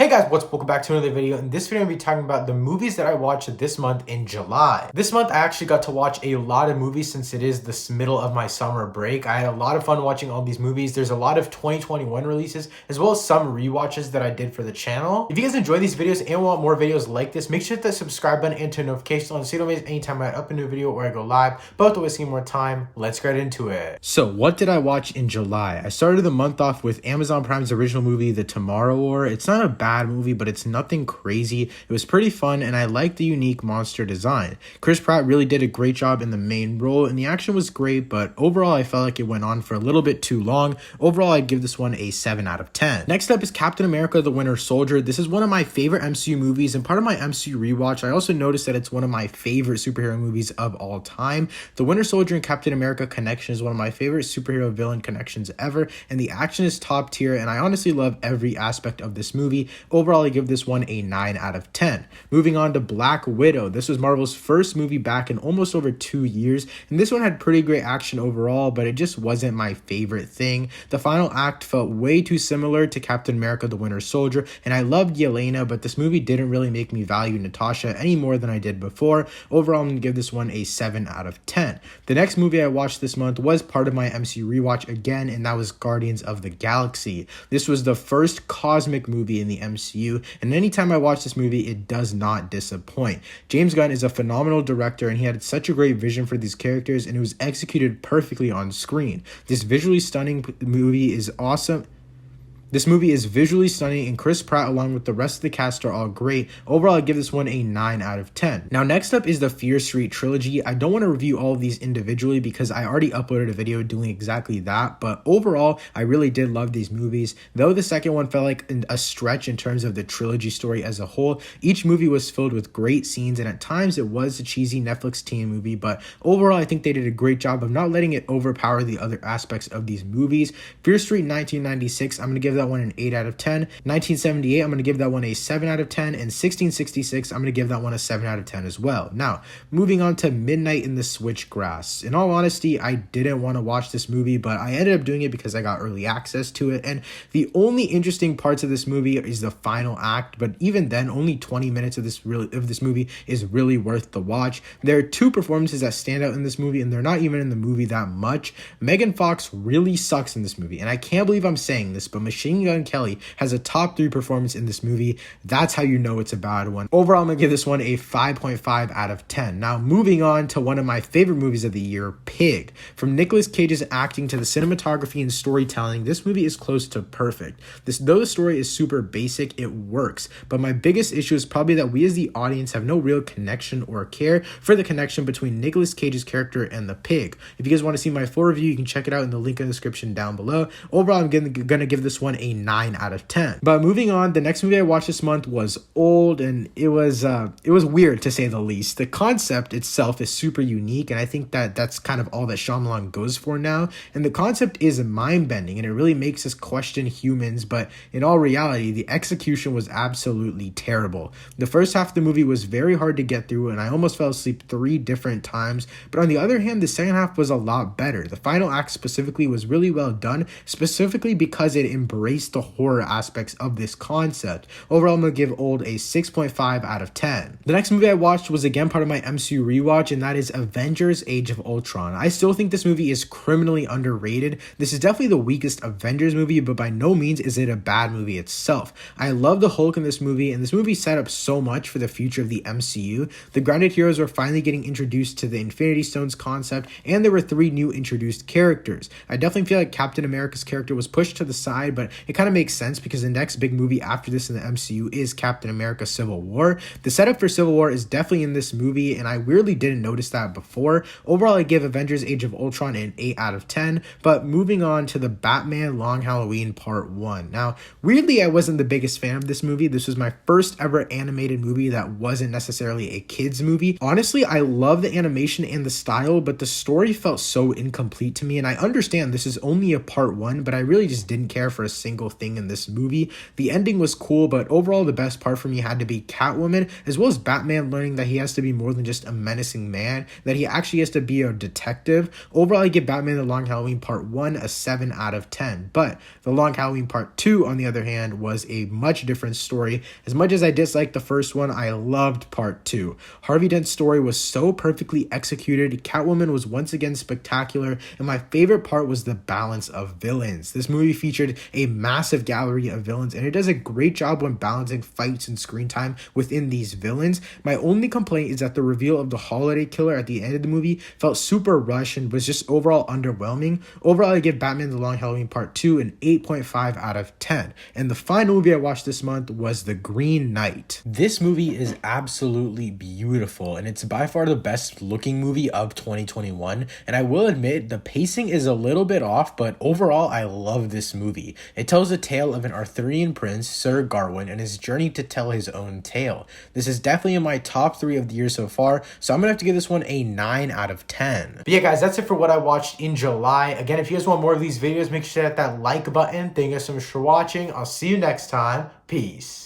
Hey guys, what's up? Welcome back to another video. In this video, I'm going to be talking about the movies that I watched this month in July. This month, I actually got to watch a lot of movies since it is the middle of my summer break. I had a lot of fun watching all these movies. There's a lot of 2021 releases, as well as some rewatches that I did for the channel. If you guys enjoy these videos and want more videos like this, make sure to hit the subscribe button and turn notifications on so you don't miss anytime I upload a new video or I go live. But without wasting more time, let's get into it. So what did I watch in July? I started the month off with Amazon Prime's original movie, The Tomorrow War. It's not a bad movie, but it's nothing crazy. It was pretty fun, and I liked the unique monster design. Chris Pratt really did a great job in the main role, and the action was great, but overall I felt like it went on for a little bit too long. Overall, I'd give this one a 7 out of 10. Next up is Captain America: The Winter Soldier. This is one of my favorite MCU movies and part of my MCU rewatch. I also noticed that it's one of my favorite superhero movies of all time. The Winter Soldier and Captain America connection is one of my favorite superhero villain connections ever, and the action is top tier, and I honestly love every aspect of this movie. Overall, I give this one a 9 out of 10. Moving on to Black Widow. This was Marvel's first movie back in almost over 2 years, and this one had pretty great action overall, but it just wasn't my favorite thing. The final act felt way too similar to Captain America: The Winter Soldier, and I loved Yelena, but this movie didn't really make me value Natasha any more than I did before. Overall, I'm going to give this one a 7 out of 10. The next movie I watched this month was part of my MCU rewatch again, and that was Guardians of the Galaxy. This was the first cosmic movie in the MCU, and anytime I watch this movie, it does not disappoint. James Gunn is a phenomenal director, and he had such a great vision for these characters, and it was executed perfectly on screen. This visually stunning movie is awesome. This movie is visually stunning, and Chris Pratt along with the rest of the cast are all great. Overall, I give this one a 9 out of 10. Now, next up is the Fear Street trilogy. I don't want to review all of these individually because I already uploaded a video doing exactly that, but overall, I really did love these movies. Though the second one felt like a stretch in terms of the trilogy story as a whole, each movie was filled with great scenes, and at times it was a cheesy Netflix teen movie, but overall, I think they did a great job of not letting it overpower the other aspects of these movies. Fear Street 1996, I'm going to give that one an 8 out of 10. 1978, I'm going to give that one a 7 out of 10. And 1666, I'm going to give that one a 7 out of 10 as well. Now, moving on to Midnight in the Switchgrass. In all honesty, I didn't want to watch this movie, but I ended up doing it because I got early access to it. And the only interesting parts of this movie is the final act, but even then, only 20 minutes of this movie is really worth the watch. There are two performances that stand out in this movie, and they're not even in the movie that much. Megan Fox really sucks in this movie, and I can't believe I'm saying this, but Machine Gun Kelly has a top 3 performance in this movie. That's how you know it's a bad one. Overall, I'm going to give this one a 5.5 out of 10. Now, moving on to one of my favorite movies of the year, Pig. From Nicolas Cage's acting to the cinematography and storytelling, this movie is close to perfect. Though the story is super basic, it works. But my biggest issue is probably that we as the audience have no real connection or care for the connection between Nicolas Cage's character and the pig. If you guys want to see my full review, you can check it out in the link in the description down below. Overall, I'm going to give this one a 9 out of 10. But moving on, the next movie I watched this month was Old, and it was weird to say the least. The concept itself is super unique, and I think that's kind of all that Shyamalan goes for now. And the concept is mind-bending, and it really makes us question humans, but in all reality, the execution was absolutely terrible. The first half of the movie was very hard to get through, and I almost fell asleep 3 different times. But on the other hand, the second half was a lot better. The final act specifically was really well done, specifically because it embraced the horror aspects of this concept. Overall, I'm going to give Old a 6.5 out of 10. The next movie I watched was again part of my MCU rewatch, and that is Avengers: Age of Ultron. I still think this movie is criminally underrated. This is definitely the weakest Avengers movie, but by no means is it a bad movie itself. I love the Hulk in this movie, and this movie set up so much for the future of the MCU. The grounded heroes were finally getting introduced to the Infinity Stones concept, and there were 3 new introduced characters. I definitely feel like Captain America's character was pushed to the side, but it kind of makes sense because the next big movie after this in the MCU is Captain America: Civil War. The setup for Civil War is definitely in this movie, and I weirdly didn't notice that before. Overall, I give Avengers: Age of Ultron an 8 out of 10. But moving on to the Batman: Long Halloween Part 1. Now, weirdly, I wasn't the biggest fan of this movie. This was my first ever animated movie that wasn't necessarily a kid's movie. Honestly, I love the animation and the style, but the story felt so incomplete to me, and I understand this is only a Part 1, but I really just didn't care for a single thing in this movie. The ending was cool, but overall the best part for me had to be Catwoman, as well as Batman learning that he has to be more than just a menacing man, that he actually has to be a detective. Overall, I give Batman The Long Halloween Part 1 a 7 out of 10, but The Long Halloween Part 2, on the other hand, was a much different story. As much as I disliked the first one, I loved Part 2. Harvey Dent's story was so perfectly executed, Catwoman was once again spectacular, and my favorite part was the balance of villains. This movie featured a massive gallery of villains, and it does a great job when balancing fights and screen time within these villains. My only complaint is that the reveal of the holiday killer at the end of the movie felt super rushed and was just overall underwhelming. Overall, I give Batman The Long Halloween Part 2 an 8.5 out of 10. And the final movie I watched this month was The Green Knight. This movie is absolutely beautiful, and it's by far the best looking movie of 2021. And I will admit, the pacing is a little bit off, but overall, I love this movie. It tells the tale of an Arthurian prince, Sir Gawain, and his journey to tell his own tale. This is definitely in my top 3 of the year so far, so I'm gonna have to give this one a 9 out of 10. But yeah, guys, that's it for what I watched in July. Again, if you guys want more of these videos, make sure to hit that like button. Thank you guys so much for watching. I'll see you next time. Peace.